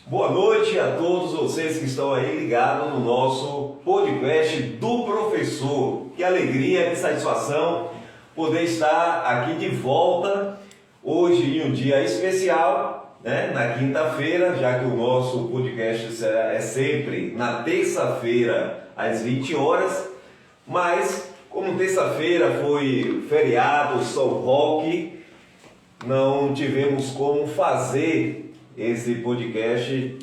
Boa noite a todos vocês que estão aí ligados no nosso podcast do professor. Que alegria, que satisfação poder estar aqui de volta hoje em um dia especial, né? Na quinta-feira, já que o nosso podcast é sempre na terça-feira às 20 horas, mas como terça-feira foi feriado, São Roque, não tivemos como fazer esse podcast,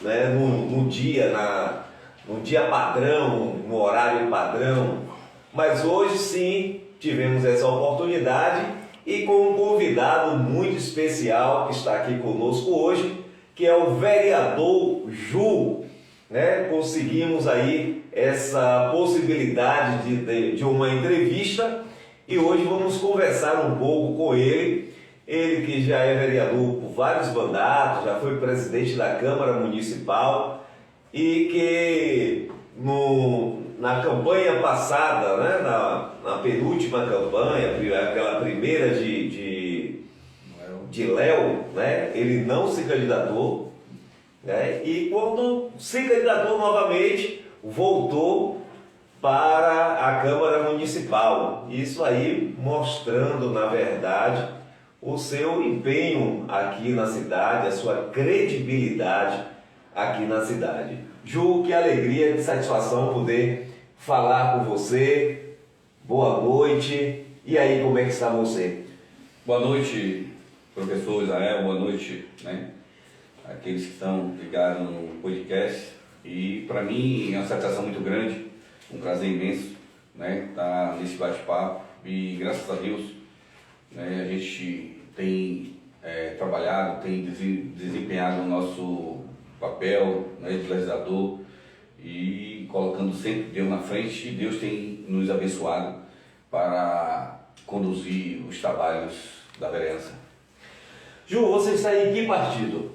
né, no dia padrão, no horário padrão, mas hoje sim tivemos essa oportunidade e com um convidado muito especial que está aqui conosco hoje, que é o vereador Ju, né? Conseguimos aí essa possibilidade de uma entrevista e hoje vamos conversar um pouco com ele. Ele que já é vereador por vários mandatos, já foi presidente da Câmara Municipal e que na campanha passada, né, na penúltima campanha, aquela primeira de Léo, né, ele não se candidatou, né, e quando se candidatou novamente, voltou para a Câmara Municipal. Isso aí mostrando, na verdade, o seu empenho aqui na cidade, a sua credibilidade aqui na cidade. Ju, que alegria, que satisfação poder falar com você. Boa noite. E aí, como é que está você? Boa noite, professor Israel. Boa noite, né? Aqueles que estão ligados no podcast. E para mim é uma satisfação muito grande, um prazer imenso, né? Estar nesse bate-papo e graças a Deus, né, a gente tem trabalhado, tem desempenhado o nosso papel, né, de legislador e colocando sempre Deus na frente, e Deus tem nos abençoado para conduzir os trabalhos da vereança. Ju, você está em que partido?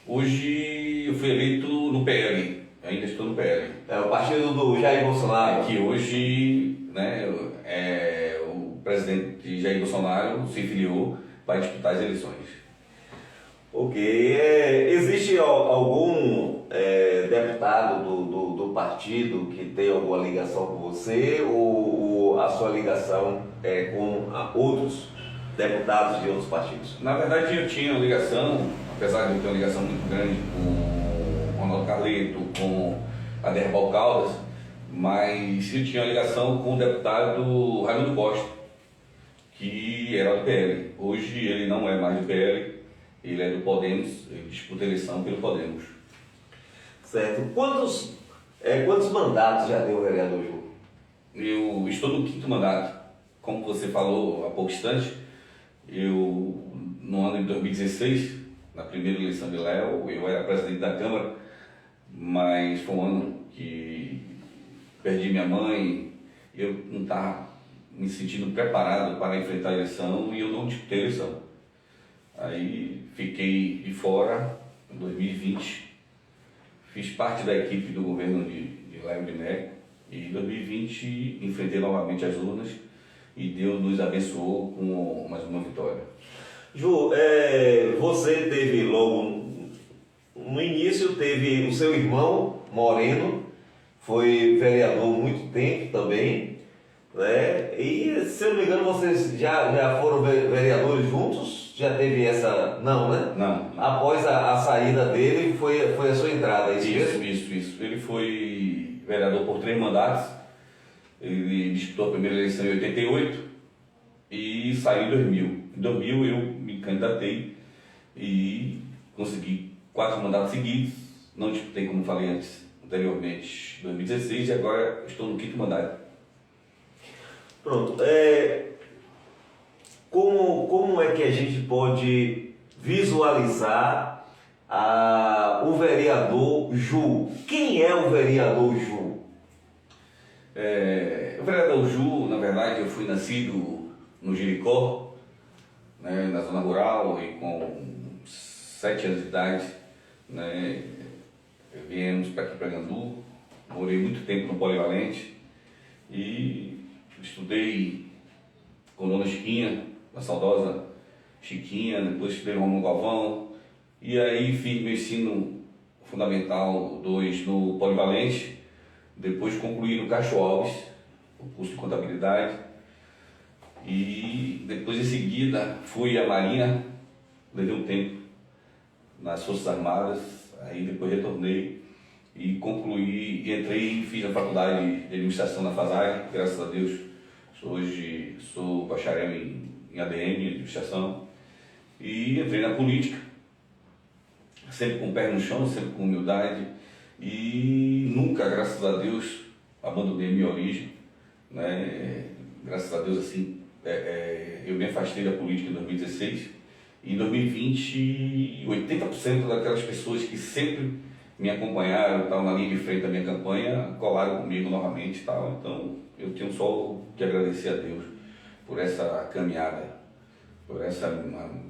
Hoje eu fui eleito no PL, ainda estou no PL. É o partido do Jair Bolsonaro. Que hoje, né, o presidente Jair Bolsonaro se filiou para disputar as eleições. Ok. Existe algum deputado do partido que tem alguma ligação com você ou a sua ligação é com outros deputados de outros partidos? Na verdade, eu tinha ligação, apesar de eu ter uma ligação muito grande com o Ronaldo Carleto, com Aderbal Caldas, mas eu tinha uma ligação com o deputado Raimundo Costa, que era do PL. Hoje ele não é mais do PL, ele é do Podemos, ele disputa a eleição pelo Podemos. Certo. Quantos mandatos já deu o vereador Ju? Eu estou no 5º mandato. Como você falou há pouco instante, eu, no ano de 2016, na primeira eleição de Léo, eu era presidente da Câmara, mas foi um ano que perdi minha mãe, eu não estava me sentindo preparado para enfrentar a eleição e eu não disputei a eleição. Aí fiquei de fora em 2020, fiz parte da equipe do governo de Léo de Mello e em 2020 enfrentei novamente as urnas e Deus nos abençoou com mais uma vitória. Ju, você teve logo no início, teve o seu irmão Moreno, foi vereador muito tempo também, né? E se eu não me engano, vocês já foram vereadores juntos? Já teve essa... Não, né? Não. Após a saída dele, foi a sua entrada, é isso mesmo? Isso. Ele foi vereador por 3 mandatos, ele disputou a primeira eleição em 88 e saiu em 2000. Em 2000 eu me candidatei e consegui 4 mandatos seguidos, não disputei, como falei anteriormente, em 2016 e agora estou no 5º mandato. Pronto. Como é que a gente pode visualizar o vereador Ju? Quem é o vereador Ju? O vereador Ju, na verdade, eu fui nascido no Jericó, né, na zona rural, e com 7 anos de idade, né, viemos para aqui para Gandu, morei muito tempo no Polivalente e estudei com Dona Chiquinha, a saudosa Chiquinha, depois estudei no Romulo Galvão E aí fiz meu ensino fundamental 2 no Polivalente, depois concluí no Castro Alves, o curso de contabilidade, e depois em seguida fui à Marinha, levei um tempo nas Forças Armadas, aí depois retornei e concluí, entrei e fiz a faculdade de administração na FASAG, graças a Deus. Hoje sou bacharel em ADM, administração, e entrei na política, sempre com o pé no chão, sempre com humildade, e nunca, graças a Deus, abandonei minha origem, né? Graças a Deus, assim, eu me afastei da política em 2016, e em 2020, 80% daquelas pessoas que sempre me acompanharam, estavam na linha de frente da minha campanha, colaram comigo novamente e tal. Então, eu tenho só que agradecer a Deus por essa caminhada, por essa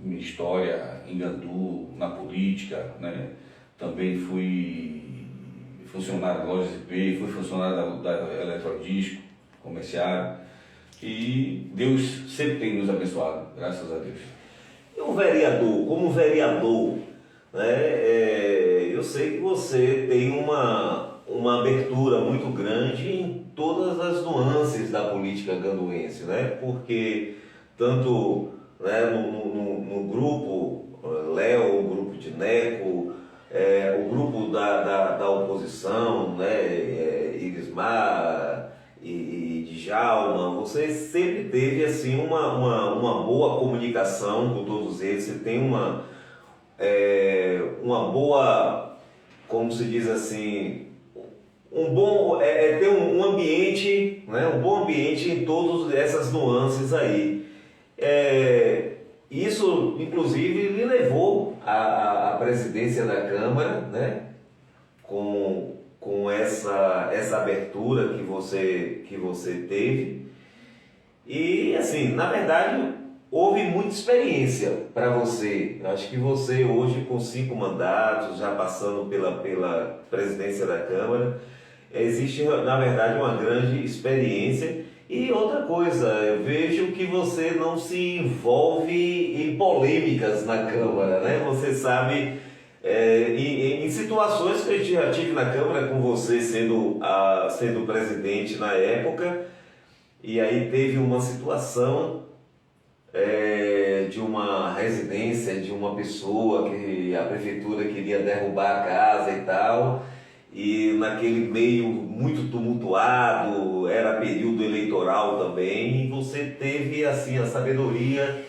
minha história em Gandu, na política, né? Também fui funcionário da loja ZP, fui funcionário da Eletrodisco, comerciário, e Deus sempre tem nos abençoado, graças a Deus. E o vereador, como vereador, né, eu sei que você tem uma abertura muito grande em todas as nuances da política ganduense, né? Porque tanto, né, no grupo Léo, o grupo de Neco, o grupo da oposição, né, Irismar e Djalma, você sempre teve assim uma boa comunicação com todos eles, você tem uma boa, como se diz assim, ter um ambiente, né, um bom ambiente em todas essas nuances aí. Isso, inclusive, lhe levou à presidência da Câmara, né, com essa abertura que você teve. E, assim, na verdade, houve muita experiência para você. Eu acho que você hoje, com 5 mandatos, já passando pela presidência da Câmara, existe, na verdade, uma grande experiência. E outra coisa, eu vejo que você não se envolve em polêmicas na Câmara, né? Você sabe, em situações que eu já tive na Câmara com você sendo presidente na época, e aí teve uma situação de uma residência de uma pessoa que a prefeitura queria derrubar a casa e tal, e naquele meio muito tumultuado, era período eleitoral também, e você teve assim a sabedoria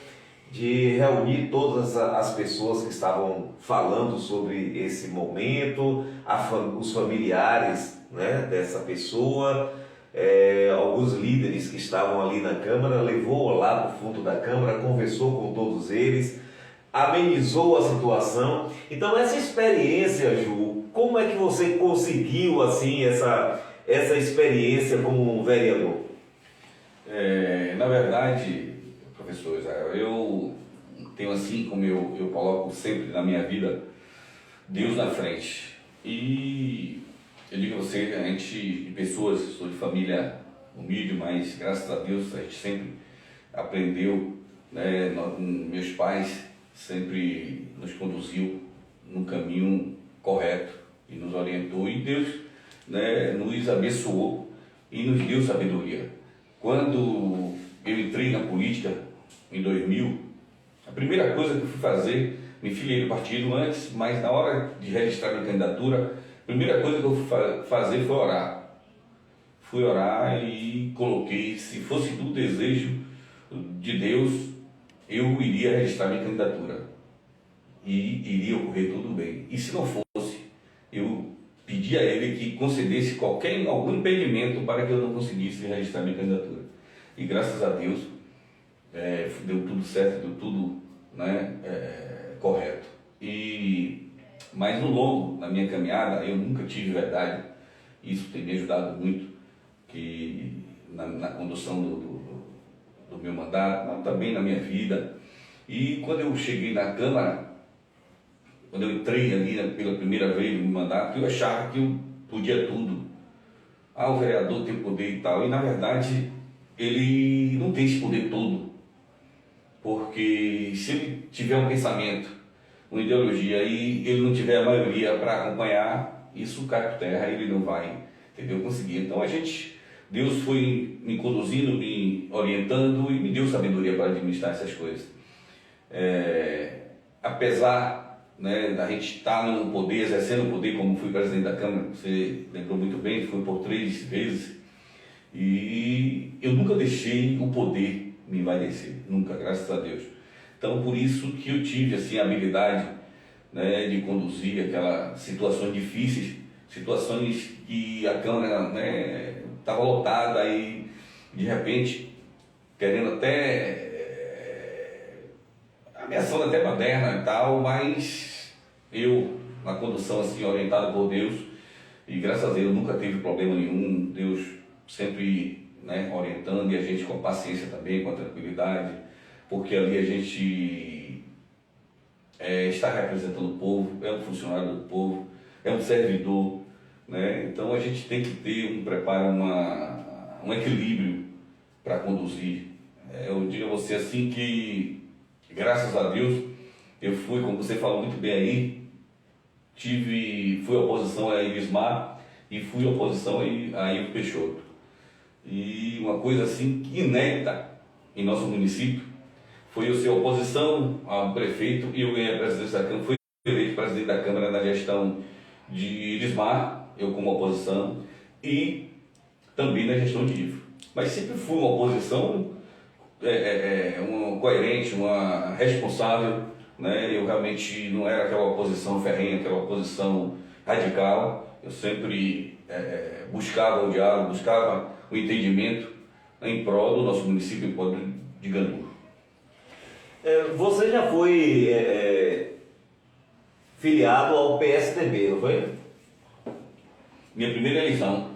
de reunir todas as pessoas que estavam falando sobre esse momento, os familiares, né, dessa pessoa, alguns líderes que estavam ali na Câmara, levou lá para o fundo da Câmara, conversou com todos eles, amenizou a situação. Então essa experiência, Ju, como é que você conseguiu assim essa experiência como vereador? Na verdade, professor Israel, eu tenho assim, como eu coloco sempre na minha vida, Deus na frente. E eu digo a você, a gente, de pessoas, sou de família humilde, mas graças a Deus a gente sempre aprendeu, né? Meus pais sempre nos conduziu no caminho correto e nos orientou, e Deus, né, nos abençoou e nos deu sabedoria. Quando eu entrei na política em 2000, a primeira coisa que eu fui fazer, me filiei no partido antes, mas na hora de registrar minha candidatura, a primeira coisa que eu fui fazer foi orar. Fui orar e coloquei, se fosse do desejo de Deus, eu iria registrar minha candidatura e iria ocorrer tudo bem. E se não fosse, eu pedi a ele que concedesse algum impedimento para que eu não conseguisse registrar minha candidatura. E graças a Deus, deu tudo certo, deu tudo, né, correto. Mas no longo da minha caminhada, eu nunca tive verdade. Isso tem me ajudado muito na condução do meu mandato, mas também na minha vida. E quando eu cheguei na Câmara, quando eu entrei ali pela primeira vez no mandato, eu achava que eu podia tudo. O vereador tem poder e tal. E na verdade, ele não tem esse poder todo. Porque se ele tiver um pensamento uma ideologia e ele não tiver a maioria para acompanhar, isso cai por terra, ele não vai, entendeu, conseguir. Então Deus foi me conduzindo, me orientando e me deu sabedoria para administrar essas coisas. Apesar, né, da gente estar no poder, exercendo o poder, como fui presidente da Câmara, você lembrou muito bem, fui por 3 vezes, e eu nunca deixei o poder me envaidecer, nunca, graças a Deus. Então, por isso que eu tive assim, a habilidade, né, de conduzir aquelas situações difíceis, situações que a Câmara, né, estava lotada e, de repente, querendo até, ameaçando até baderna e tal, mas eu, na condução assim, orientado por Deus, e graças a Deus nunca teve problema nenhum, Deus sempre, né, orientando e a gente com paciência também, com a tranquilidade, porque ali a gente está representando o povo, é um funcionário do povo, é um servidor, né? Então a gente tem que ter um preparo, um equilíbrio para conduzir. Eu digo a você assim que, graças a Deus, eu fui, como você falou muito bem aí, fui oposição a Elismar e fui oposição a Ivo Peixoto. E uma coisa assim inédita em nosso município foi eu ser oposição ao prefeito e eu ganhei a presidência da Câmara, fui eleito presidente da Câmara na gestão de Elismar, eu como oposição, e também na gestão de Ivo. Mas sempre fui uma oposição uma coerente, uma responsável, né? Eu realmente não era aquela oposição ferrenha, aquela oposição radical, eu sempre buscava o diálogo, buscava o entendimento em prol do nosso município, em prol de Gandu. Você já foi filiado ao PSDB, não foi? Minha primeira eleição.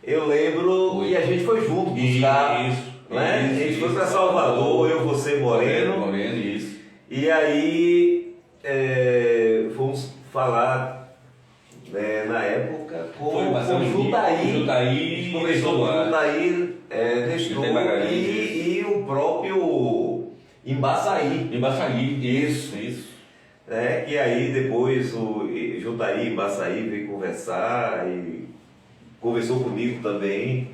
Eu lembro que a gente foi junto buscar, né? A gente foi para Salvador, eu, você, Moreno, isso. E aí fomos falar, na época com o Jutaí, começou com o Jutaí, Nestor e o próprio Embaçaí. Isso. E aí depois o Jutaí e Embaçaí veio conversar e conversou comigo também.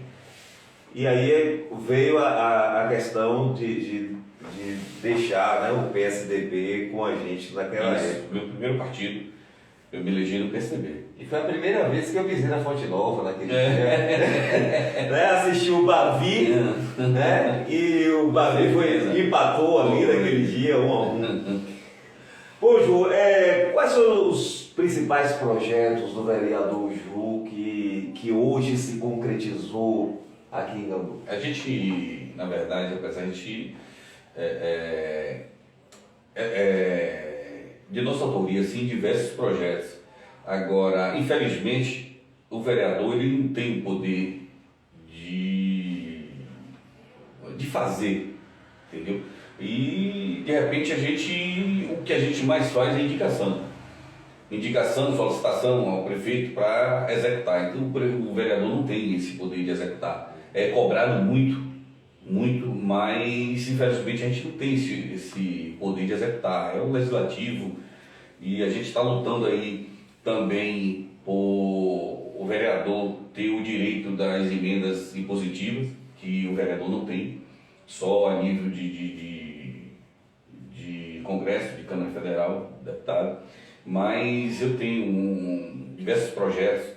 E aí veio a questão de deixar, né, o PSDB com a gente naquela época. Meu primeiro partido, eu me elegi no PSDB. E foi a primeira vez que eu pisei na Fonte Nova naquele dia. Né? Assisti o Bavi, né? E o Bavi empatou ali naquele dia, 1-1. Pô, Ju, quais são os principais projetos do vereador Ju que hoje se concretizou aqui em Gandu? A gente, na verdade, apesar de a gente de nossa autoria, sim, diversos projetos. Agora, infelizmente, o vereador ele não tem o poder de fazer, entendeu? E, de repente, o que a gente mais faz é indicação, solicitação ao prefeito para executar. Então, o vereador não tem esse poder de executar. É cobrado muito, mas infelizmente a gente não tem esse poder de executar. É o legislativo e a gente está lutando aí também por o vereador ter o direito das emendas impositivas, que o vereador não tem, só a nível de Congresso, de Câmara Federal, deputado. Mas eu tenho diversos projetos,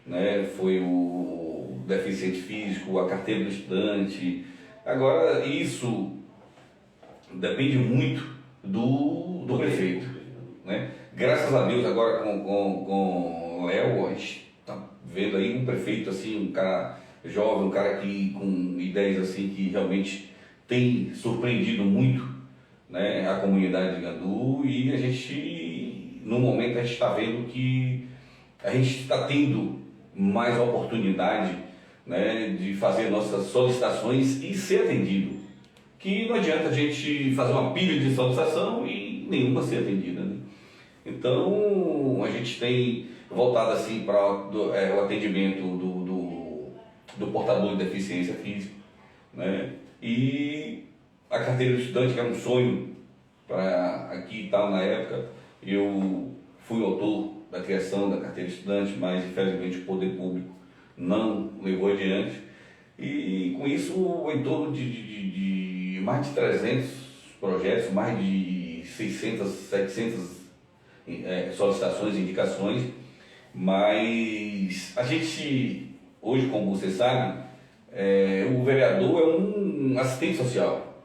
né? Foi o deficiente físico, a carteira do estudante. Agora, isso depende muito do prefeito, né? Graças a Deus, agora com o Léo, a gente está vendo aí um prefeito assim, um cara jovem, um cara com ideias assim que realmente tem surpreendido muito, né, a comunidade de Gandu, e a gente, no momento, a gente está vendo que a gente está tendo mais oportunidade, né, de fazer nossas solicitações e ser atendido. Que não adianta a gente fazer uma pilha de solicitação e nenhuma ser atendida, né? Então, a gente tem voltado assim para o atendimento do portador de deficiência física, né? E a carteira do estudante, que é um sonho para aqui e tal na época, Eu fui autor da criação da carteira de estudante, mas infelizmente o poder público não levou adiante. E com isso, em torno de mais de 300 projetos, mais de 600, 700 solicitações e indicações, mas a gente, hoje, como você sabe, o vereador é um assistente social.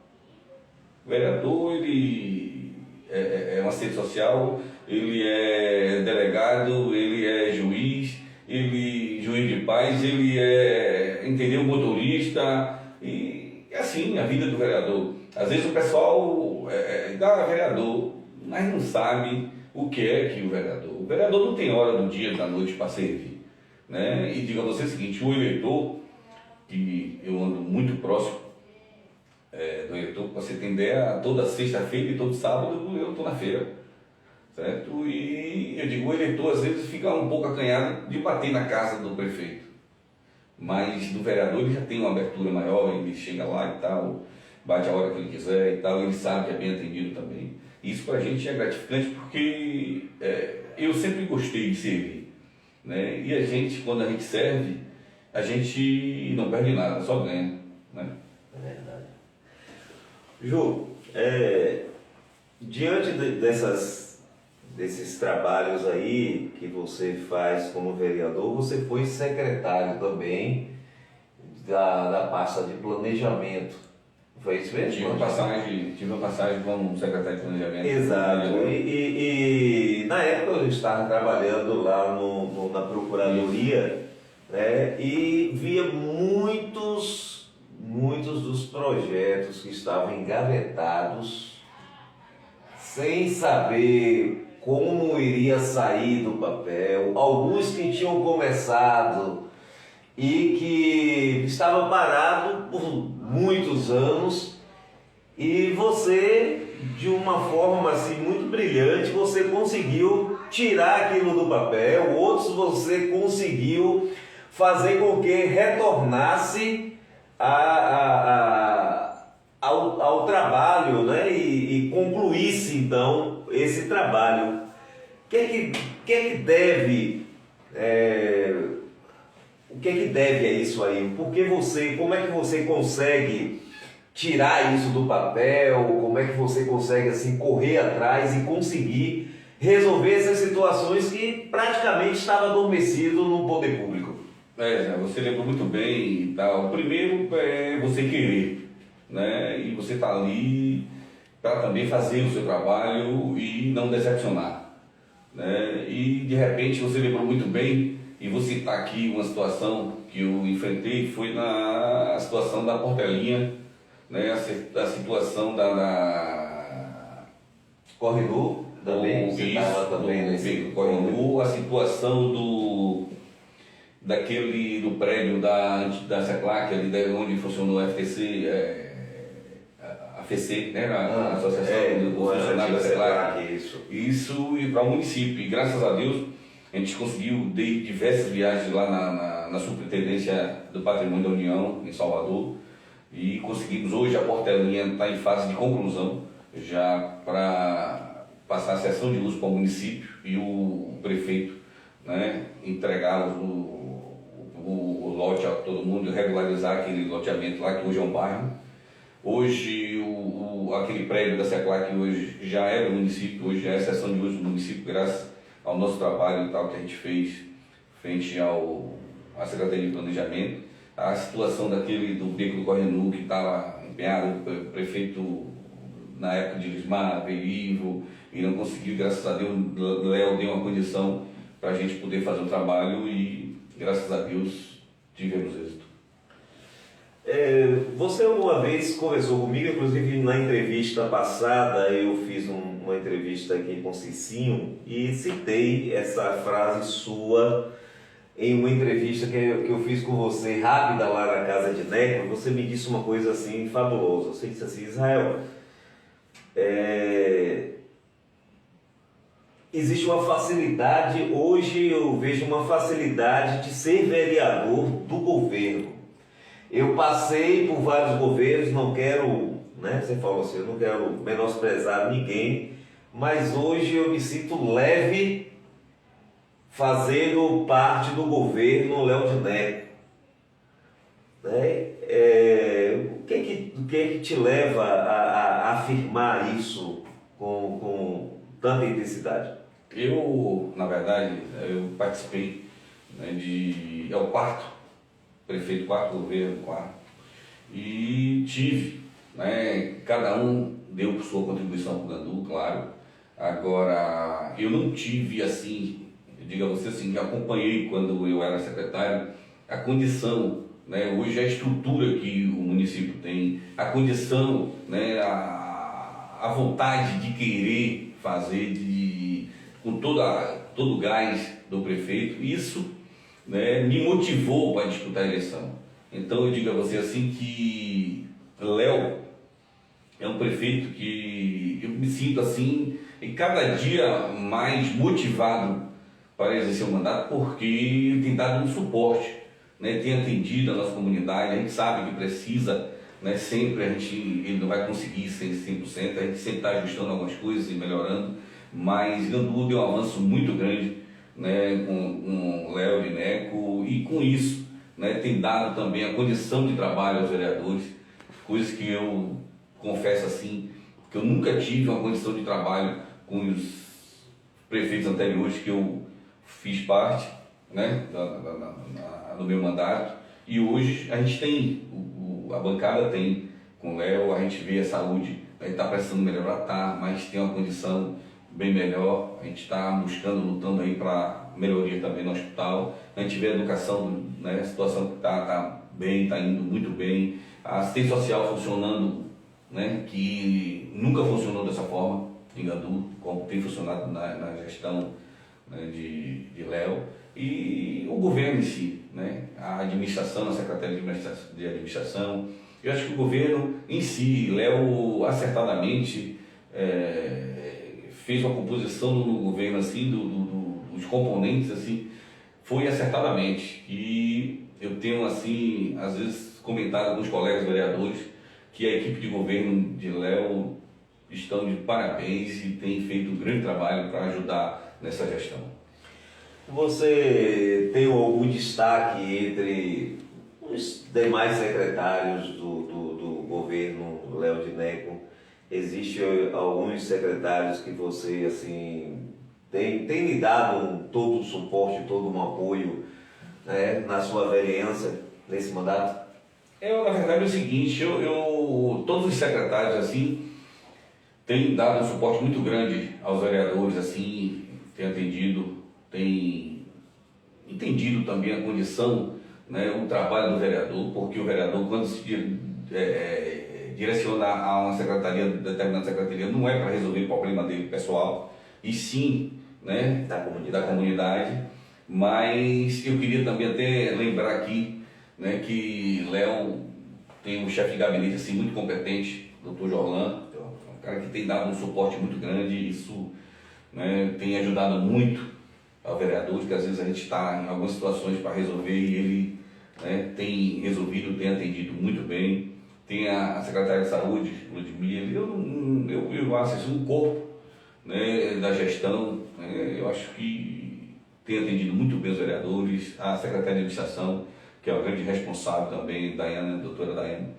O vereador, ele é um assistente social, ele é delegado, ele é juiz de paz, ele é, entendeu, motorista, e assim, a vida do vereador. Às vezes o pessoal vereador, mas não sabe o que é que o vereador não tem hora do dia, da noite para servir, né? E diga a você o seguinte, o eleitor, que eu ando muito próximo do eleitor, para você ter ideia, toda sexta-feira e todo sábado eu estou na feira, certo? E eu digo, o eleitor às vezes fica um pouco acanhado de bater na casa do prefeito, mas do vereador ele já tem uma abertura maior, ele chega lá e tal, bate a hora que ele quiser e tal, ele sabe que é bem atendido também. Isso para a gente é gratificante porque eu sempre gostei de servir, né? E a gente, quando a gente serve, a gente não perde nada, só ganha, né? É verdade. Ju, diante desses trabalhos aí que você faz como vereador, você foi secretário também da pasta de planejamento. Foi isso mesmo? Tive uma passagem como secretário de planejamento. Exato. E na época eu estava trabalhando lá na Procuradoria, né, e via muitos dos projetos que estavam engavetados, sem saber como iria sair do papel, alguns que tinham começado e que estava parado por muitos anos, e você, de uma forma assim muito brilhante, você conseguiu tirar aquilo do papel, outros você conseguiu fazer com que retornasse ao trabalho, né? E concluísse então esse trabalho. O que é que deve o que deve a isso aí? Como é que você consegue tirar isso do papel? Como é que você consegue assim correr atrás e conseguir resolver essas situações que praticamente estavam adormecido no poder público? Você lembrou muito bem e tal. O primeiro é você querer, né? E você tá ali para também fazer o seu trabalho e não decepcionar, né? E de repente você lembrou muito bem. E vou citar aqui uma situação que eu enfrentei, foi na situação da Portelinha, né? A situação da Corredor também, você estava também nesse Corredor, a situação do prédio da Seclac, ali onde funcionou a FTC, a FEC, né? A Associação do Funcionário da Seclac. Isso e para o município, e graças a Deus a gente conseguiu diversas viagens lá na Superintendência do Patrimônio da União, em Salvador, e conseguimos, hoje a Portelinha está em fase de conclusão, já para passar a cessão de uso para o município e o prefeito, né, entregar o lote a todo mundo, regularizar aquele loteamento lá, que hoje é um bairro. Hoje, aquele prédio da Seclac, que hoje já é do município, hoje já é cessão de uso do município, graças ao nosso trabalho e tal que a gente fez frente à Secretaria de Planejamento, a situação do Beco do Correio que estava empenhado, o prefeito na época de Lismar, veio e não conseguiu, graças a Deus, Léo deu uma condição para a gente poder fazer o trabalho e graças a Deus tivemos êxito. Você uma vez conversou comigo, inclusive na entrevista passada eu fiz uma entrevista aqui com o Cicinho e citei essa frase sua em uma entrevista que eu fiz com você rápida lá na casa de Neco. Você me disse uma coisa assim fabulosa. Você disse assim: Israel, existe uma facilidade, hoje eu vejo uma facilidade de ser vereador do governo. Eu passei por vários governos, não quero, né? Você falou assim, eu não quero menosprezar ninguém, mas hoje eu me sinto leve fazendo parte do governo Léo de Neco. Né? O que te leva a afirmar isso com tanta intensidade? Eu, na verdade, eu participei, né, é o quarto prefeito, quarto governo, quarto, e tive, né, cada um deu sua contribuição para o Gandu, claro. Agora, eu não tive assim, eu digo a você assim, que acompanhei quando eu era secretário, a condição, né, hoje a estrutura que o município tem, a condição, né, a vontade de querer fazer, com todo o gás do prefeito, isso, né, me motivou para disputar a eleição. Então eu digo a você assim que Léo é um prefeito que eu me sinto assim, em cada dia mais motivado para exercer o mandato, porque ele tem dado um suporte, né, tem atendido a nossa comunidade. A gente sabe que precisa, né, sempre ele não vai conseguir ser 100%, a gente sempre está ajustando algumas coisas e melhorando, mas Gandu deu um avanço muito grande, né, com o Léo de Neco, e com isso, né, tem dado também a condição de trabalho aos vereadores, coisas que eu confesso assim, que eu nunca tive uma condição de trabalho com os prefeitos anteriores que eu fiz parte, né, no meu mandato, e hoje a gente tem, a bancada tem com o Léo, a gente vê a saúde, a gente está precisando melhorar, tá, mas tem uma condição bem melhor, a gente está buscando, lutando aí para melhoria também no hospital, a gente vê a educação, né, a situação que está bem, está indo muito bem, a assistência social funcionando, né, que nunca funcionou dessa forma em Gandu, como tem funcionado na gestão, né, de Léo, e o governo em si, né, a administração, a Secretaria de Administração, eu acho que o governo em si, Léo acertadamente fez uma composição no governo assim, dos componentes assim, foi acertadamente, e eu tenho assim, às vezes comentado com alguns colegas vereadores que a equipe de governo de Léo estão de parabéns e tem feito um grande trabalho para ajudar nessa gestão. Você tem algum destaque entre os demais secretários do governo Léo de Neco? Existem alguns secretários que você assim tem lhe dado todo o suporte, todo um apoio, né, na sua vereança nesse mandato? Na verdade é o seguinte, todos os secretários assim têm dado um suporte muito grande aos vereadores, assim, têm atendido, têm entendido também a condição, né, o trabalho do vereador, porque o vereador, quando se direciona a uma secretaria, determinada secretaria, não é para resolver o problema dele pessoal, e sim, né, da comunidade. Mas eu queria também até lembrar aqui, né, que Léo tem um chefe de gabinete assim, muito competente, Dr. Jorlan, um cara que tem dado um suporte muito grande, e isso, né, tem ajudado muito ao vereador, que às vezes a gente está em algumas situações para resolver e ele, né, tem resolvido, tem atendido muito bem. Tem a secretária de saúde, Ludmila, eu acho isso um corpo, né, da gestão, né, eu acho que tem atendido muito bem os vereadores, a secretária de administração, que é uma grande responsável também, Daiane, a doutora Daiane,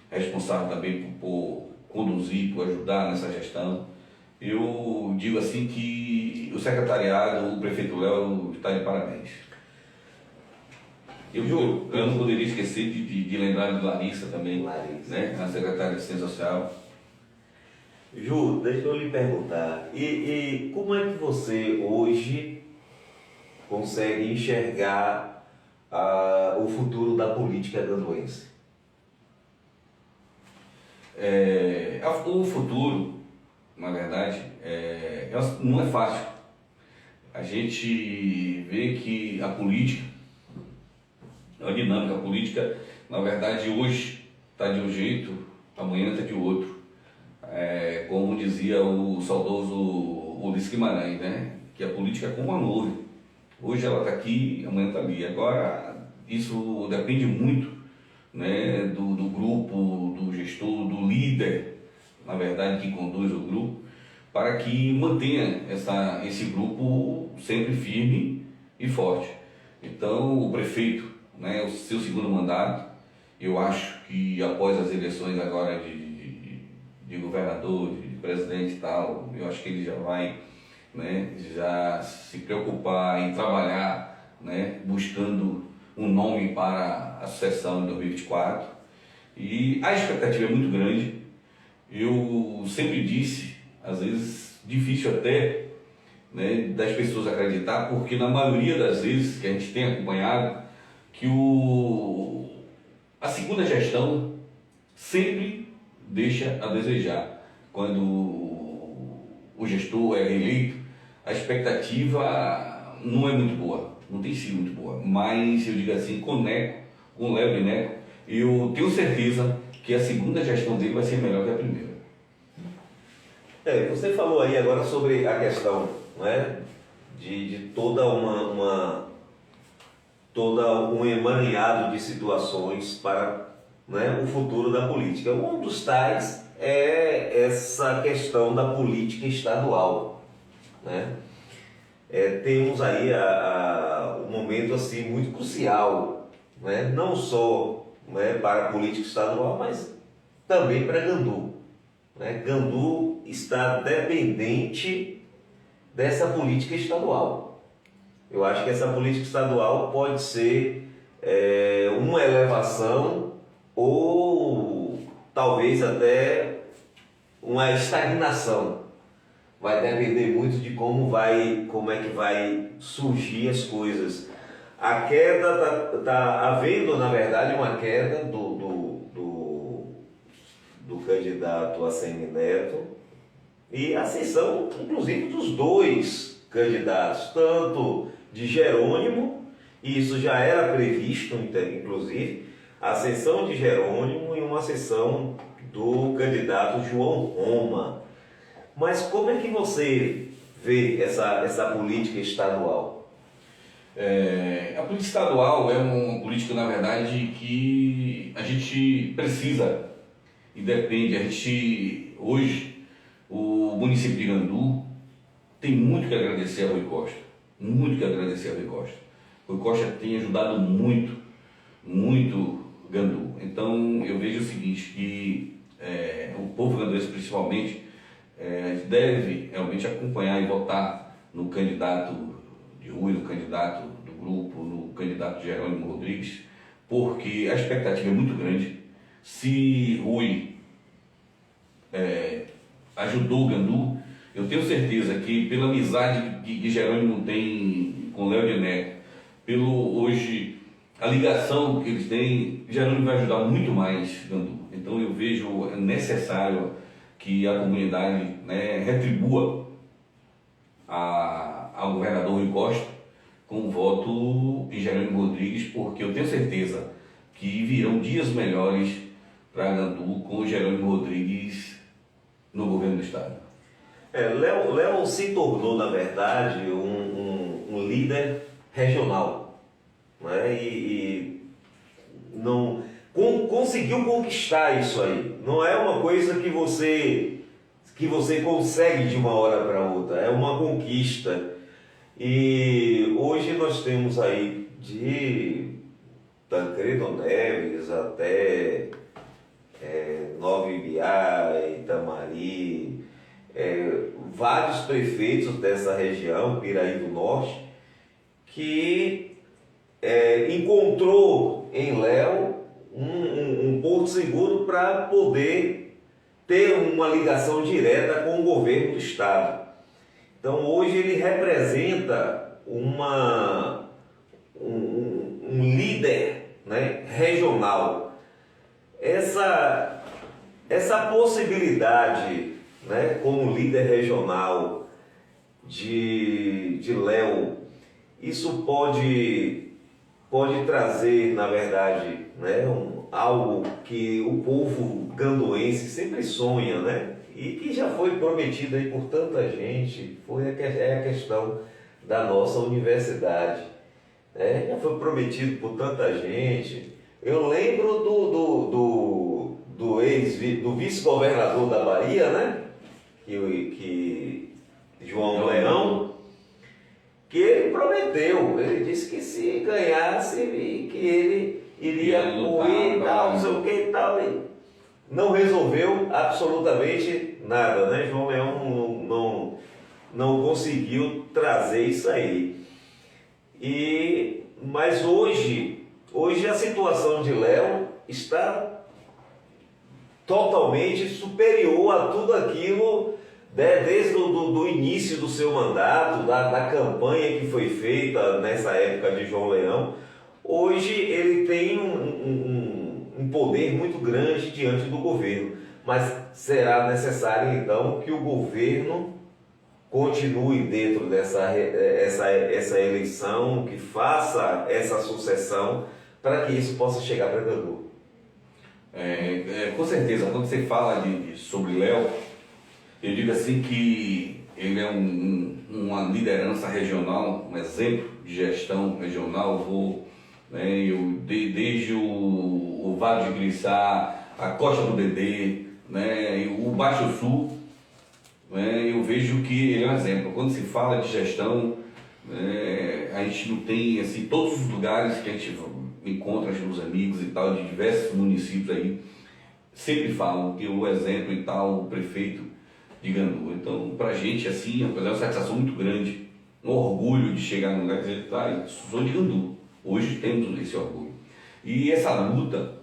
responsável também por conduzir, por ajudar nessa gestão. Eu digo assim que o secretariado, o prefeito Léo está de parabéns. Eu não poderia esquecer de lembrar de Larissa também, né, a secretária de Assistência Social. Ju, deixa eu lhe perguntar, e como é que você hoje consegue enxergar o futuro da política ganduense? O futuro, na verdade, não é fácil. A gente vê que a política, a dinâmica política, na verdade, hoje está de um jeito, amanhã está de outro. Como dizia o saudoso Ulisses Guimarães, né? Que a política é como uma nuvem. Hoje ela está aqui, amanhã está ali. Agora, isso depende muito, né, do grupo, do gestor, do líder, na verdade, que conduz o grupo, para que mantenha esse grupo sempre firme e forte. Então, o prefeito, né, o seu segundo mandato, eu acho que após as eleições agora de governador, de presidente e tal, eu acho que ele já vai, né, já se preocupar em trabalhar, né, buscando um nome para a sucessão em 2024. E a expectativa é muito grande. Eu sempre disse, às vezes difícil até, né, das pessoas acreditar, porque na maioria das vezes que a gente tem acompanhado, que a segunda gestão sempre deixa a desejar. Quando o gestor é reeleito, a expectativa não é muito boa, não tem sido muito boa, mas eu digo assim, com Léo e Neco, eu tenho certeza que a segunda gestão dele vai ser melhor que a primeira. Você falou aí agora sobre a questão, não é, de toda um emaranhado de situações para, né, o futuro da política. Um dos tais é essa questão da política estadual, né? Temos aí um momento assim muito crucial, né? Não só, né, para a política estadual, mas também para Gandu, né? Gandu está dependente dessa política estadual. Eu acho que essa política estadual pode ser uma elevação ou talvez até uma estagnação. Vai depender muito de como é que vai surgir as coisas. A queda tá havendo, na verdade, uma queda do candidato Assemineto e a ascensão, inclusive, dos dois candidatos, tanto de Jerônimo, e isso já era previsto, inclusive, a ascensão de Jerônimo e uma ascensão do candidato João Roma. Mas como é que você vê essa política estadual? A política estadual é uma política, na verdade, que a gente precisa e depende. Hoje, o município de Gandu tem muito que agradecer a Rui Costa, muito que agradecer a Rui Costa. Rui Costa tem ajudado muito, muito Gandu. Então, eu vejo o seguinte, que o povo ganduense, principalmente, deve realmente acompanhar e votar no candidato de Rui, no candidato do grupo, no candidato Jerônimo Rodrigues, porque a expectativa é muito grande. Se Rui ajudou o Gandu, eu tenho certeza que pela amizade que Jerônimo tem com Léo e Neco, hoje a ligação que eles têm, Jerônimo vai ajudar muito mais Gandu. Então eu vejo necessário que a comunidade, né, retribua ao governador Rui Costa com o voto em Jerônimo Rodrigues, porque eu tenho certeza que virão dias melhores para Gandu com o Jerônimo Rodrigues no governo do estado. Léo se tornou, na verdade, um líder regional, né? E não conseguiu conquistar isso aí. Não é uma coisa que você consegue de uma hora para outra, é uma conquista. E hoje nós temos aí de Tancredo Neves até Nova Ibiá, Itamari, vários prefeitos dessa região, Piraí do Norte, que encontrou em Léo um porto seguro para poder ter uma ligação direta com o governo do estado. Então hoje ele representa um líder, né, regional. Essa possibilidade, né, como líder regional de Léo, isso pode trazer, na verdade, né, algo que o povo ganduense sempre sonha, né, e que já foi prometido aí por tanta gente. É a questão da nossa universidade, né? Já foi prometido por tanta gente. Eu lembro do vice-governador da Bahia, né, que João Leão, que ele prometeu, ele disse que se ganhasse, que ele iria apoiar e tal, não sei o que e tal, e não resolveu absolutamente nada, né? João Leão não conseguiu trazer isso aí. Mas hoje a situação de Léo está totalmente superior a tudo aquilo, né, desde do início do seu mandato, da campanha que foi feita nessa época de João Leão. Hoje ele tem um poder muito grande diante do governo, mas será necessário então que o governo continue dentro essa eleição, que faça essa sucessão para que isso possa chegar para Gandu. Com certeza, quando você fala sobre Léo, eu digo assim que ele é uma liderança regional, um exemplo de gestão regional. Desde o Vale de Griçá, a Costa do Dedê, né, o Baixo Sul, né, eu vejo que ele é um exemplo. Quando se fala de gestão, a gente não tem, assim, todos os lugares que a gente encontra os amigos e tal, de diversos municípios aí, sempre falam que o exemplo e tal, o prefeito de Gandu. Então, pra gente, assim, é uma satisfação muito grande, um orgulho de chegar no lugar e dizer, eu sou de Gandu. Hoje temos esse orgulho. E essa luta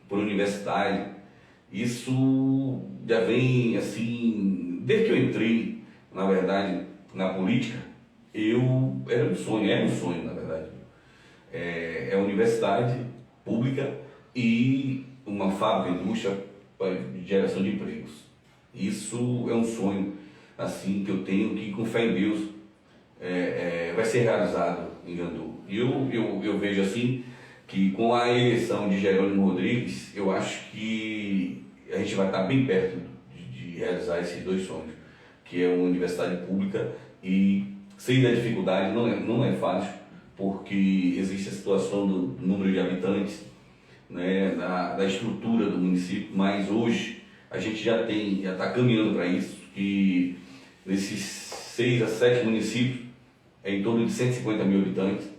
por universidade, isso já vem, assim, desde que eu entrei, na verdade, na política, era um sonho, na verdade. É a universidade pública e uma fábrica, indústria de geração de empregos. Isso é um sonho, assim, que eu tenho, que com fé em Deus vai ser realizado em Gandu. E eu vejo assim que com a eleição de Jerônimo Rodrigues, eu acho que a gente vai estar bem perto de realizar esses dois sonhos, que é uma universidade pública e sem da dificuldade, não é fácil, porque existe a situação do número de habitantes, né, da estrutura do município, mas hoje a gente já está caminhando para isso, e nesses 6 a 7 municípios é em torno de 150 mil habitantes.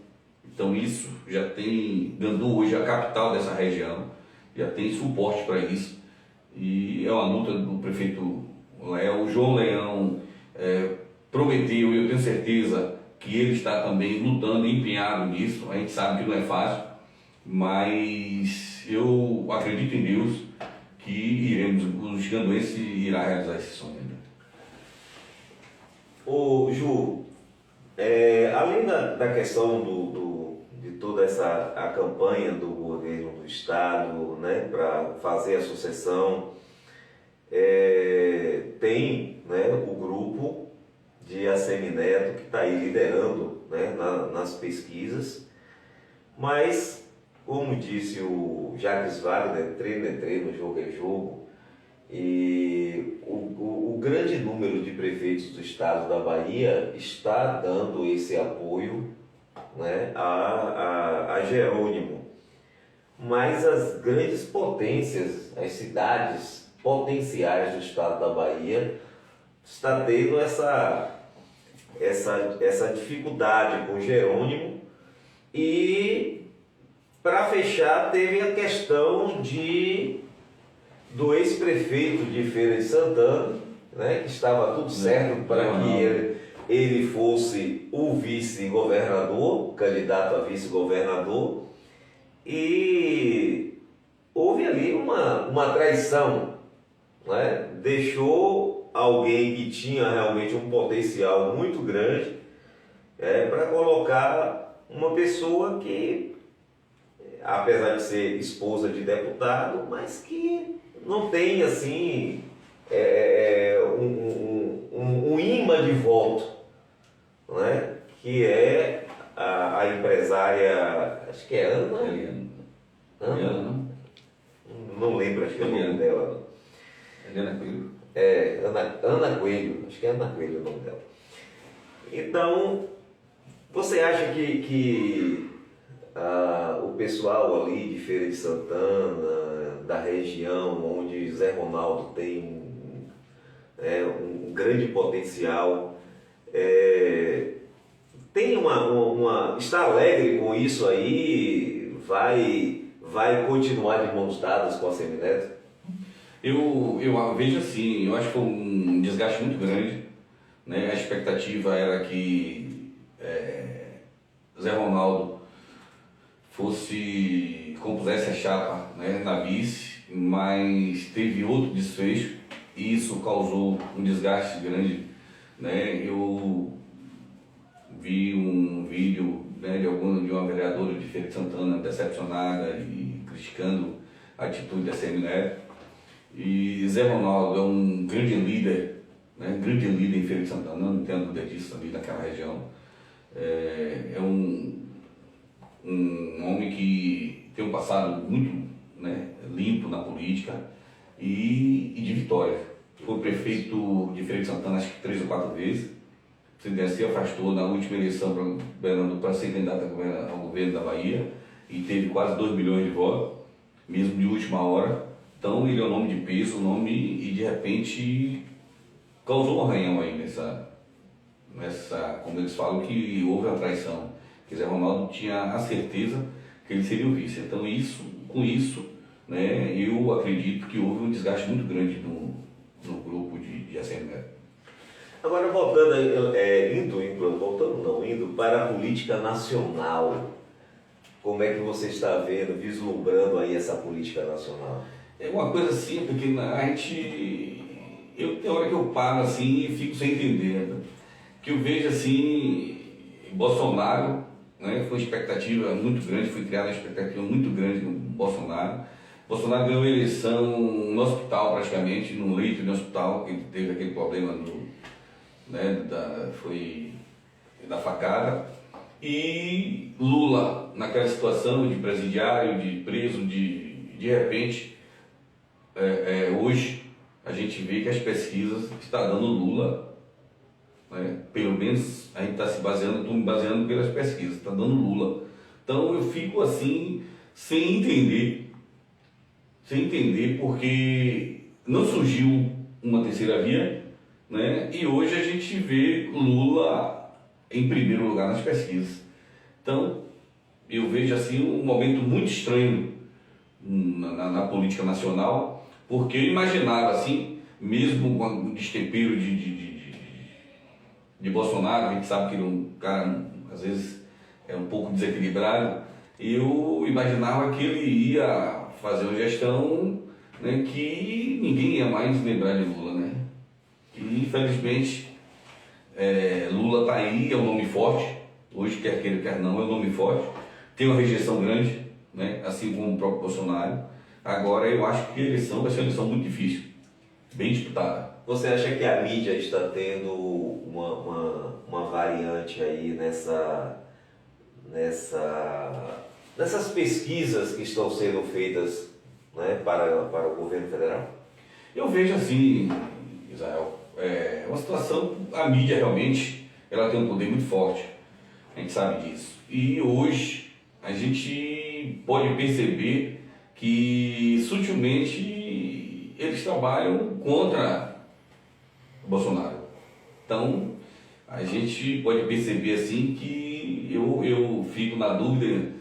Então isso já tem, Gandu hoje é a capital dessa região, já tem suporte para isso, e é uma luta do prefeito Léo. O João Leão prometeu, e eu tenho certeza que ele está também lutando e empenhado nisso. A gente sabe que não é fácil, mas eu acredito em Deus que os ganduenses irá realizar esse sonho. Ô Ju, além da questão de toda a campanha do governo do estado, né, para fazer a sucessão, tem, né, o grupo de Assemineto que está aí liderando, né, nas pesquisas, mas, como disse o Jacques Wagner, treino é treino, jogo é jogo, e o grande número de prefeitos do estado da Bahia está dando esse apoio, né, a Jerônimo. Mas as grandes potências, as cidades potenciais do estado da Bahia, está tendo essa dificuldade com Jerônimo. E, para fechar, teve a questão do ex-prefeito de Feira de Santana, né, que estava tudo certo para que ele fosse o vice-governador, candidato a vice-governador, e houve ali uma traição, né? Deixou alguém que tinha realmente um potencial muito grande para colocar uma pessoa que, apesar de ser esposa de deputado, mas que não tem assim um imã de voto, né? Que é a empresária, acho que é Ana? Ana? Não lembro, acho que é o nome dela. Ana Coelho. Ana Coelho, acho que é Ana Coelho o nome dela. Então, você acha que o pessoal ali de Feira de Santana, da região onde Zé Ronaldo tem né, um grande potencial. Tem está alegre com isso aí? Vai continuar de mãos dadas com a Semineto? Eu vejo assim, eu acho que foi um desgaste muito grande, né? A expectativa era que Zé Ronaldo compusesse a chapa, né, na vice, mas teve outro desfecho e isso causou um desgaste grande, né? Eu vi um vídeo, né, de uma vereadora de Feira de Santana decepcionada e criticando a atitude da Semineto. E Zé Ronaldo é um grande líder, né, grande líder em Feira de Santana, não tenho dúvida disso ali naquela região. É um homem que tem um passado muito, né, limpo na política e de vitória. Foi prefeito de Feira de Santana acho que 3 ou 4 vezes. Se afastou na última eleição para ser candidato ao governo da Bahia e teve quase 2 milhões de votos, mesmo de última hora. Então ele é um nome de peso, e de repente causou um arranhão aí nessa, como eles falam, que houve uma traição. Que Zé Ronaldo tinha a certeza que ele seria o vice. Então com isso, né, eu acredito que houve um desgaste muito grande no grupo de Assembleia. Agora indo para a política nacional, como é que você está vendo, vislumbrando aí essa política nacional? É uma coisa assim, porque tem hora que eu paro assim e fico sem entender, né? Que eu vejo assim, Bolsonaro, né, foi uma expectativa muito grande, foi criada uma expectativa muito grande no Bolsonaro. Bolsonaro ganhou a eleição no hospital praticamente, num leito de hospital, que ele teve aquele problema foi da facada. E Lula, naquela situação de presidiário, de preso, de repente, hoje a gente vê que as pesquisas estão dando Lula, né? Pelo menos a gente está estou me baseando pelas pesquisas, está dando Lula. Então eu fico assim, sem entender porque não surgiu uma terceira via, né? E hoje a gente vê Lula em primeiro lugar nas pesquisas. Então eu vejo assim um momento muito estranho na política nacional, porque eu imaginava assim, mesmo com o destempero de Bolsonaro, a gente sabe que ele é um cara, às vezes, é um pouco desequilibrado, eu imaginava que ele ia fazer uma gestão, né, que ninguém ia mais lembrar de Lula, né? E infelizmente Lula está aí, é um nome forte, hoje quer queira, quer não, é um nome forte, tem uma rejeição grande, né, assim como o próprio Bolsonaro. Agora eu acho que a eleição vai ser uma eleição muito difícil, bem disputada. Você acha que a mídia está tendo uma variante aí nessas pesquisas que estão sendo feitas, né, para o governo federal? Eu vejo assim, Israel, uma situação, a mídia realmente ela tem um poder muito forte, a gente sabe disso. E hoje a gente pode perceber que sutilmente eles trabalham contra o Bolsonaro. Então a gente pode perceber assim que eu fico na dúvida,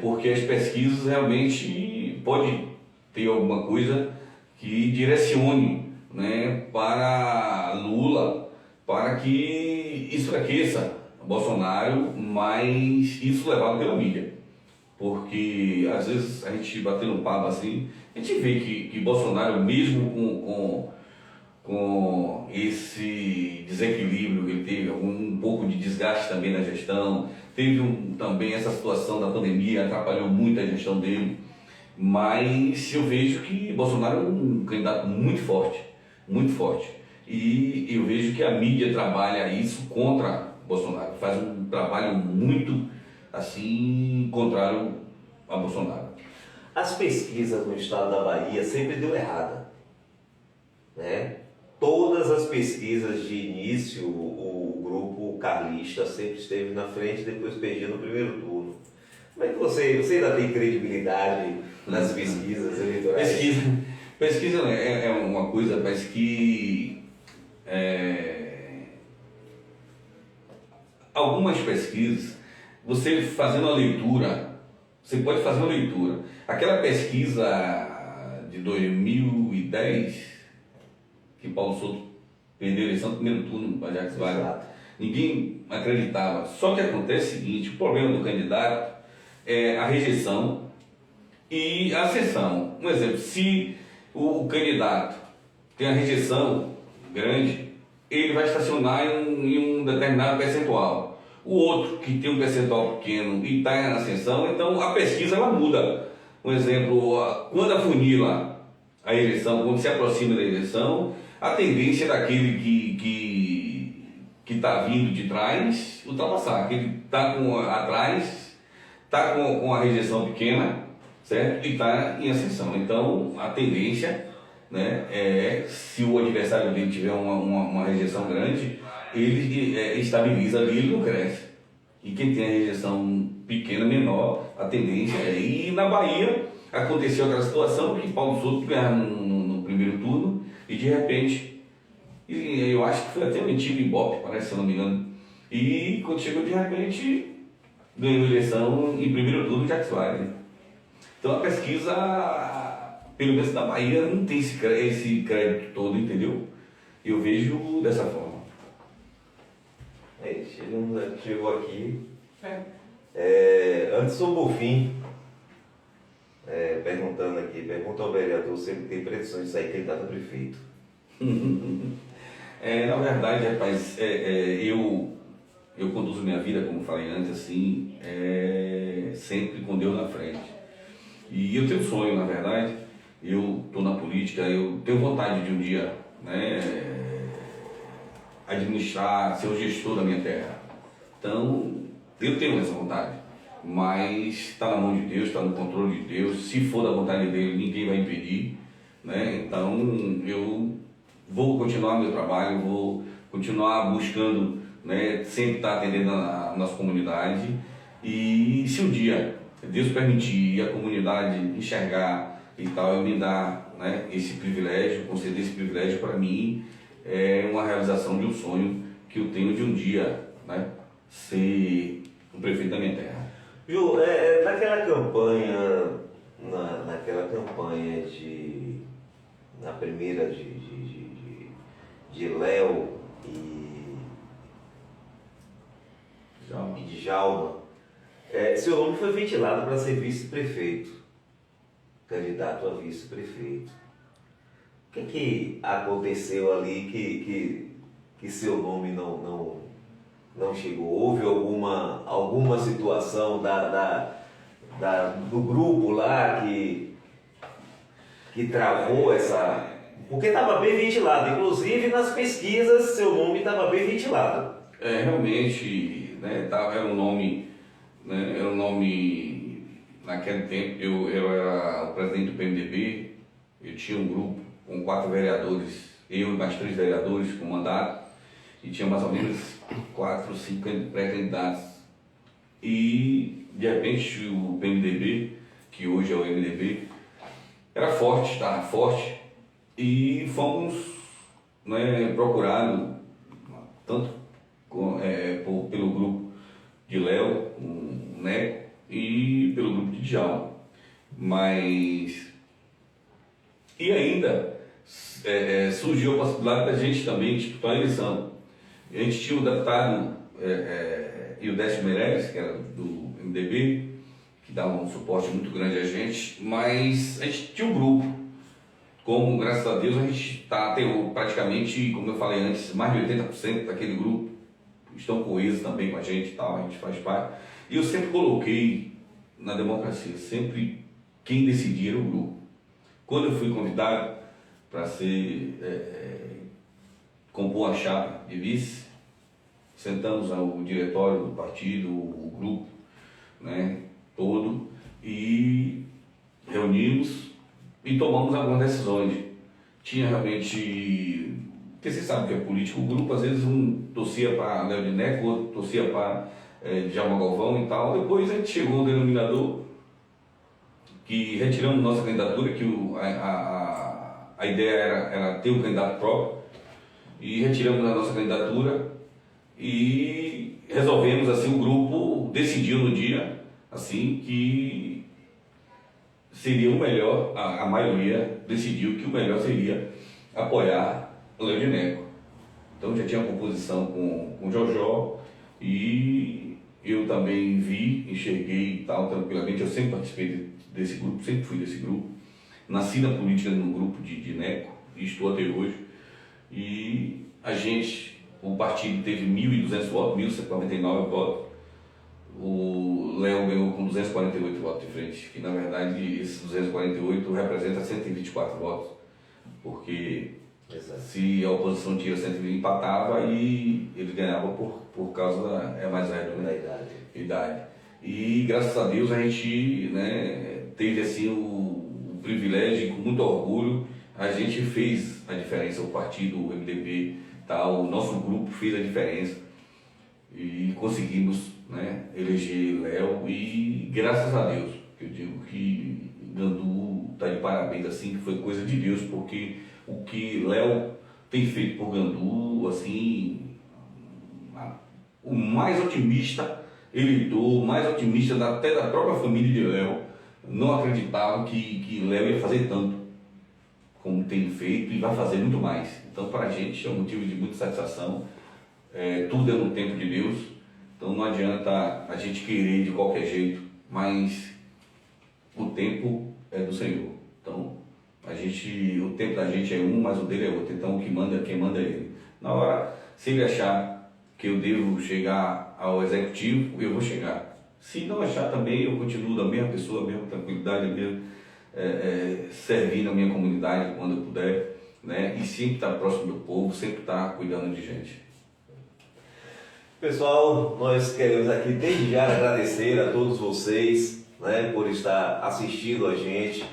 porque as pesquisas realmente pode ter alguma coisa que direcione, né, para Lula, para que enfraqueça Bolsonaro, mas isso levado pela mídia. Porque às vezes a gente batendo um papo assim, a gente vê que Bolsonaro, mesmo com esse desequilíbrio que ele teve, um pouco de desgaste também na gestão, teve também essa situação da pandemia, atrapalhou muito a gestão dele, mas eu vejo que Bolsonaro é um candidato muito forte, e eu vejo que a mídia trabalha isso contra Bolsonaro, faz um trabalho muito assim contrário a Bolsonaro. As pesquisas no estado da Bahia sempre deu errada, né? Todas as pesquisas de início, o grupo carlista sempre esteve na frente, depois perdia no primeiro turno. Como é que você ainda tem credibilidade nas pesquisas eleitorais? Pesquisa é uma coisa, parece que algumas pesquisas, você fazendo a leitura, você pode fazer uma leitura. Aquela pesquisa de 2010, que Paulo Souto perdeu a eleição no primeiro turno para Jacques Wagner, ninguém acreditava. Só que acontece o seguinte, o problema do candidato é a rejeição e a ascensão. Um exemplo, se o candidato tem a rejeição grande, ele vai estacionar em um determinado percentual. O outro, que tem um percentual pequeno e está em ascensão, então a pesquisa ela muda. Um exemplo, quando afunila a eleição, quando se aproxima da eleição, a tendência daquele que está vindo de trás ultrapassar. Aquele que está atrás, está com a rejeição pequena, certo? E está em ascensão. Então, a tendência, né, é, se o adversário dele tiver uma rejeição grande, ele estabiliza ali, ele não cresce. E quem tem a rejeição pequena, menor, a tendência é. E na Bahia aconteceu aquela situação que Paulo Souto ganhava no primeiro turno e de repente, eu acho que foi até um antigo Ibope, parece, se eu não me engano. E quando chegou de repente, ganhou a eleição em primeiro turno de Jacques Wagner. Então a pesquisa, pelo menos na Bahia, não tem esse crédito todo, entendeu? Eu vejo dessa forma. Chegou aqui. Anderson Bonfim, perguntando aqui, pergunta ao vereador se ele tem pretensões de sair candidato a prefeito. Na verdade, rapaz, eu conduzo minha vida, como falei antes, assim, sempre com Deus na frente. E eu tenho um sonho, na verdade, eu estou na política, eu tenho vontade de um dia, né, administrar, ser o gestor da minha terra. Então, eu tenho essa vontade, mas está na mão de Deus, está no controle de Deus. Se for da vontade dele, ninguém vai impedir, né? Então, eu vou continuar meu trabalho, vou continuar buscando, né, sempre estar atendendo a nossa comunidade. E se um dia Deus permitir e a comunidade enxergar e tal, eu me dar, né, esse privilégio, conceder esse privilégio para mim, é uma realização de um sonho que eu tenho de um dia, né, ser o prefeito da minha terra. Ju, naquela campanha, na primeira de Léo e de Djalma, seu nome foi ventilado para ser vice-prefeito, candidato a vice-prefeito. O que aconteceu ali que seu nome não chegou? Houve alguma situação do grupo lá que travou essa... Porque estava bem ventilado, inclusive nas pesquisas seu nome estava bem ventilado. Realmente, né, era um nome, naquele tempo eu era o presidente do PMDB, eu tinha um grupo com 4 vereadores, eu e mais 3 vereadores com mandato, e tinha mais ou menos 4, 5 pré-candidatos. E de repente o PMDB, que hoje é o MDB, era forte, estava forte, e fomos, né, procurados tanto pelo grupo de Léo, né, e pelo grupo de Djalma. E ainda surgiu a possibilidade da gente também disputar a eleição. A gente tinha o deputado Ildécio Meirelles, que era do MDB, que dava um suporte muito grande a gente, mas a gente tinha um grupo. Como, graças a Deus, a gente está praticamente, como eu falei antes, mais de 80% daquele grupo estão coesos também com a gente e tal, a gente faz parte. E eu sempre coloquei na democracia, sempre quem decidia era o grupo. Quando eu fui convidado para compor a chapa de vice, sentamos o diretório do partido, o grupo, né, todo, e reunimos e tomamos algumas decisões. Tinha realmente, porque você sabe que é político, o grupo às vezes um torcia para Léo de Neco, outro torcia para Djalma Galvão e tal. Depois a gente chegou ao denominador que retiramos nossa candidatura, que a ideia era ter um candidato próprio e retiramos a nossa candidatura e resolvemos, assim, o grupo decidiu no dia, assim, que seria o melhor, a maioria decidiu que o melhor seria apoiar o Léo Dineco. Então já tinha uma composição com o Jojó e eu também enxerguei e tal, tranquilamente. Eu sempre participei desse grupo, sempre fui desse grupo. Nasci na política no grupo de Neco e estou até hoje. E o partido teve 1.200 votos, 1.199 votos. O Léo ganhou com 248 votos de frente, que na verdade esses 248 representa 124 votos, porque se a oposição tira 120, empatava e ele ganhava por causa da mais velho, né? Da idade. E graças a Deus a gente, né, teve assim o privilégio e com muito orgulho a gente fez a diferença, o partido, o MDB, tal, o nosso grupo fez a diferença e conseguimos, né, eleger Léo e graças a Deus, eu digo que Gandu está de parabéns, assim, que foi coisa de Deus, porque o que Léo tem feito por Gandu, assim, o mais otimista eleitor, o mais otimista até da própria família de Léo, não acreditava que Léo ia fazer tanto como tem feito e vai fazer muito mais. Então, para a gente é um motivo de muita satisfação. Tudo é no tempo de Deus, então não adianta a gente querer de qualquer jeito, mas o tempo é do Senhor. Então, o tempo da gente é um, mas o dele é outro. Então, quem manda é ele. Na hora, se ele achar que eu devo chegar ao executivo, eu vou chegar. Se não achar também, eu continuo da mesma pessoa, a mesma tranquilidade, servir na minha comunidade quando eu puder, né? E sempre estar próximo do povo, sempre estar cuidando de gente. Pessoal, nós queremos aqui desde já agradecer a todos vocês, né, por estar assistindo a gente,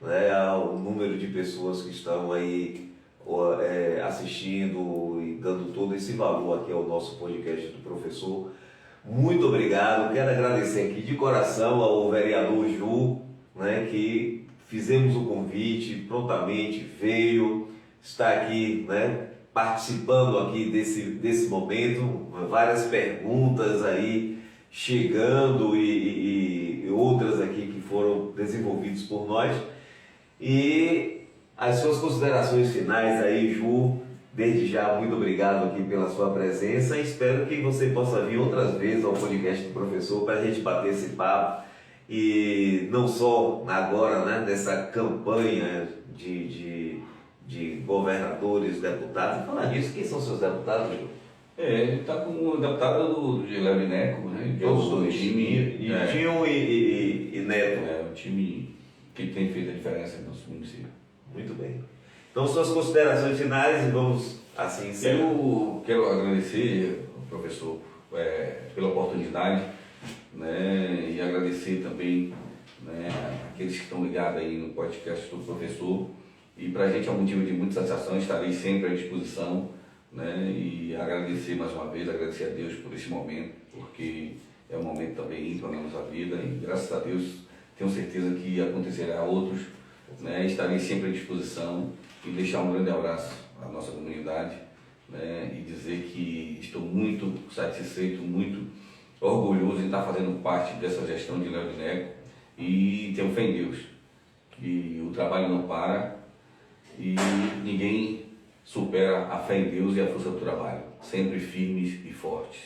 né, ao número de pessoas que estão aí assistindo e dando todo esse valor aqui ao nosso podcast do professor. Muito obrigado, quero agradecer aqui de coração ao vereador Ju, né, que fizemos o convite, prontamente veio, está aqui, né, participando aqui desse momento, várias perguntas aí chegando e outras aqui que foram desenvolvidas por nós. E as suas considerações finais aí, Ju, desde já, muito obrigado aqui pela sua presença e espero que você possa vir outras vezes ao podcast do professor para a gente bater esse papo e não só agora, né, nessa campanha de governadores, deputados. Falar disso, quem são seus deputados, Ju? Ele está com o deputado de Léo Dineco, né? Todos dois, time, Tinho e Neto. O time que tem feito a diferença no nosso município. Muito bem. Então, suas considerações finais e vamos assim encerrar. Eu quero agradecer ao professor pela oportunidade, né, e agradecer também, né, aqueles que estão ligados aí no podcast do professor. E para a gente é um motivo de muita satisfação, estarei sempre à disposição, né, e agradecer mais uma vez, agradecer a Deus por esse momento, porque é um momento também ímpar na nossa vida e graças a Deus tenho certeza que acontecerá outros, né, estarei sempre à disposição e deixar um grande abraço à nossa comunidade, né, e dizer que estou muito satisfeito, muito orgulhoso em estar fazendo parte dessa gestão de Léo Dineco e tenho fé em Deus, que o trabalho não para e ninguém supera a fé em Deus e a força do trabalho, sempre firmes e fortes.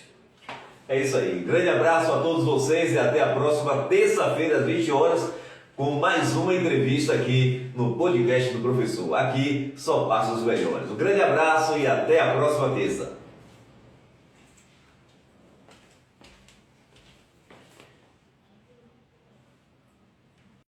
É isso aí, grande abraço a todos vocês e até a próxima terça-feira às 20 horas com mais uma entrevista aqui no podcast do professor. Aqui só passa os melhores. Um grande abraço e até a próxima terça.